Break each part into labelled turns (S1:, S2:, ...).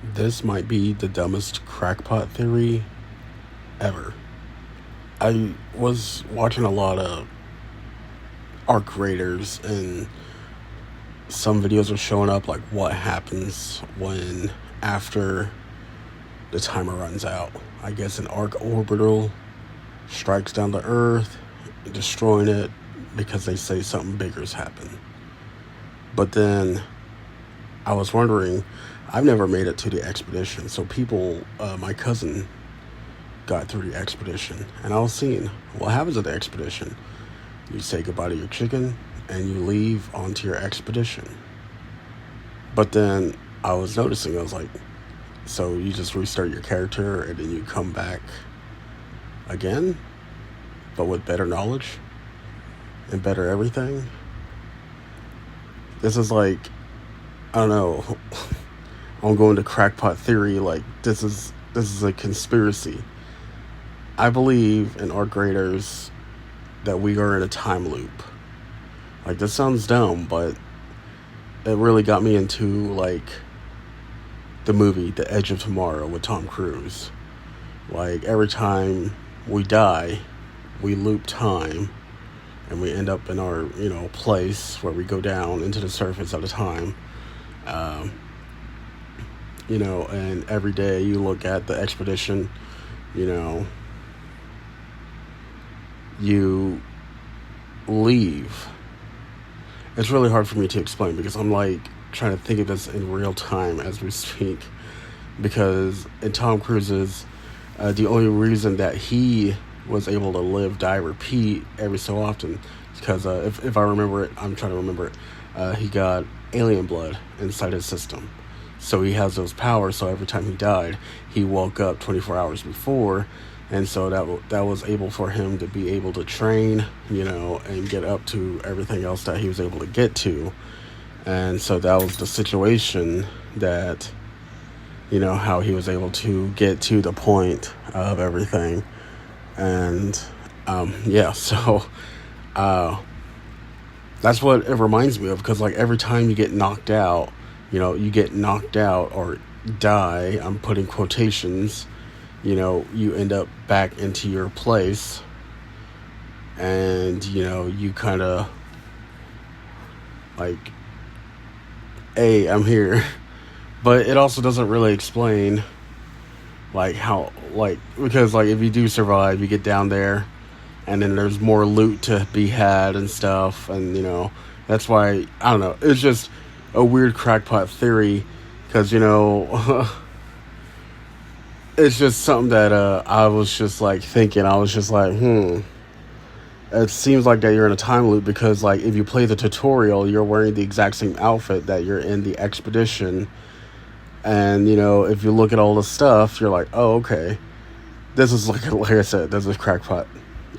S1: This might be the dumbest crackpot theory ever. I was watching a lot of arc raiders, and some videos are showing up like what happens when after the timer runs out. I guess an arc orbital strikes down the Earth, destroying it because they say something bigger's happened. But then I was wondering, I've never made it to the expedition, so my cousin got through the expedition, and I was seeing what happens at the expedition. You say goodbye to your chicken, and you leave onto your expedition. But then I was noticing, I was like, so you just restart your character, and then you come back again, but with better knowledge and better everything. This is like, I don't know. I'm going to crackpot theory. Like this is a conspiracy. I believe in our graders that we are in a time loop. Like this sounds dumb, but it really got me into like the movie The Edge of Tomorrow with Tom Cruise. Like every time we die, we loop time, and we end up in our place where we go down into the surface at a time. And every day you look at the expedition, you leave. It's really hard for me to explain because I'm like trying to think of this in real time as we speak. Because in Tom Cruise's, the only reason that he was able to live, die, repeat every so often is because if I remember it, I'm trying to remember it, he got alien blood inside his system. So he has those powers, so every time he died, he woke up 24 hours before, and so that was able for him to be able to train, and get up to everything else that he was able to get to. And so that was the situation that, how he was able to get to the point of everything. And, so that's what it reminds me of, because like every time you get knocked out, or die, I'm putting quotations, you end up back into your place, and, you kind of like, hey, I'm here. But it also doesn't really explain like how, like, because like if you do survive, you get down there, and then there's more loot to be had and stuff, and that's why, I don't know, it's just a weird crackpot theory, because it's just something that I was just like thinking. I was just like, it seems like that you're in a time loop, because like if you play the tutorial, you're wearing the exact same outfit that you're in the expedition, and if you look at all the stuff, you're like, oh, okay, this is like I said, this is crackpot.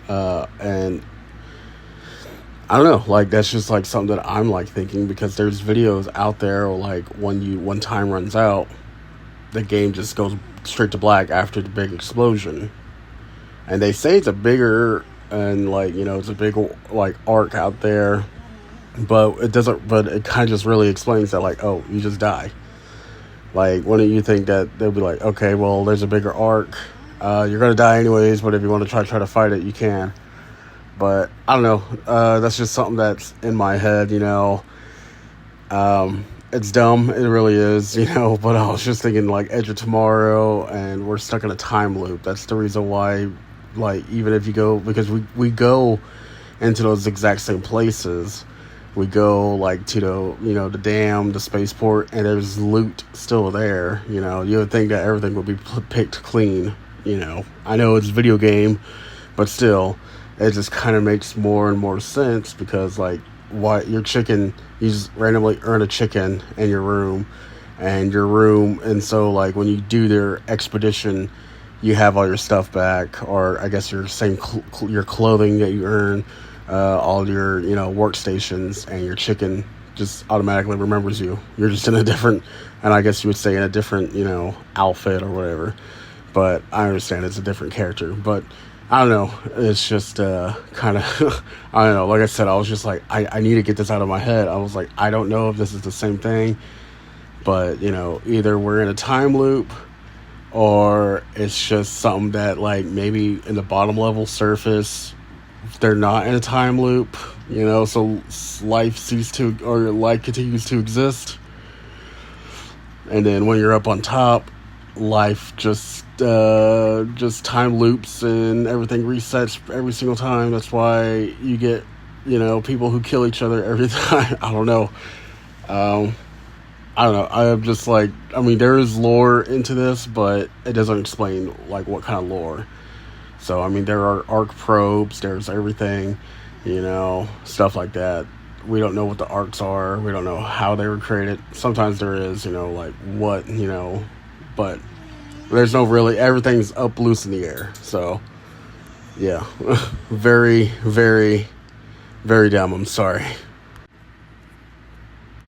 S1: And I don't know, like that's just like something that I'm like thinking, because there's videos out there like when time runs out, the game just goes straight to black after the big explosion, and they say it's a bigger, and like it's a big like arc out there, but it doesn't. But it kind of just really explains that, like, oh, you just die. Like, wouldn't you think that they'll be like, okay, well, there's a bigger arc, you're gonna die anyways, but if you want to try to fight it, you can. But I don't know. That's just something that's in my head, It's dumb. It really is, But I was just thinking, like, Edge of Tomorrow, and we're stuck in a time loop. That's the reason why, like, even if you go, because we go into those exact same places. We go, like, to the dam, the spaceport, and there's loot still there. You would think that everything would be picked clean. I know it's a video game, but still, it just kind of makes more and more sense, because like your chicken, you just randomly earn a chicken in your room, and so like when you do their expedition, you have all your stuff back, or I guess your same your clothing that you earn, all your workstations, and your chicken just automatically remembers you. You're just in a different, and I guess you would say in a different outfit or whatever. But I understand it's a different character. But I don't know. It's just kind of, I don't know. Like I said, I was just like, I need to get this out of my head. I was like, I don't know if this is the same thing. But, either we're in a time loop or it's just something that, like, maybe in the bottom level surface, they're not in a time loop, so life continues to exist. And then when you're up on top, life just time loops and everything resets every single time. That's why you get, people who kill each other every time. I don't know. I'm just like, there is lore into this, but it doesn't explain like what kind of lore. So, there are arc probes, there's everything, stuff like that. We don't know what the arcs are. We don't know how they were created. Sometimes there is, like what, but there's no really, everything's up loose in the air. So, yeah, very, very, very dumb. I'm sorry.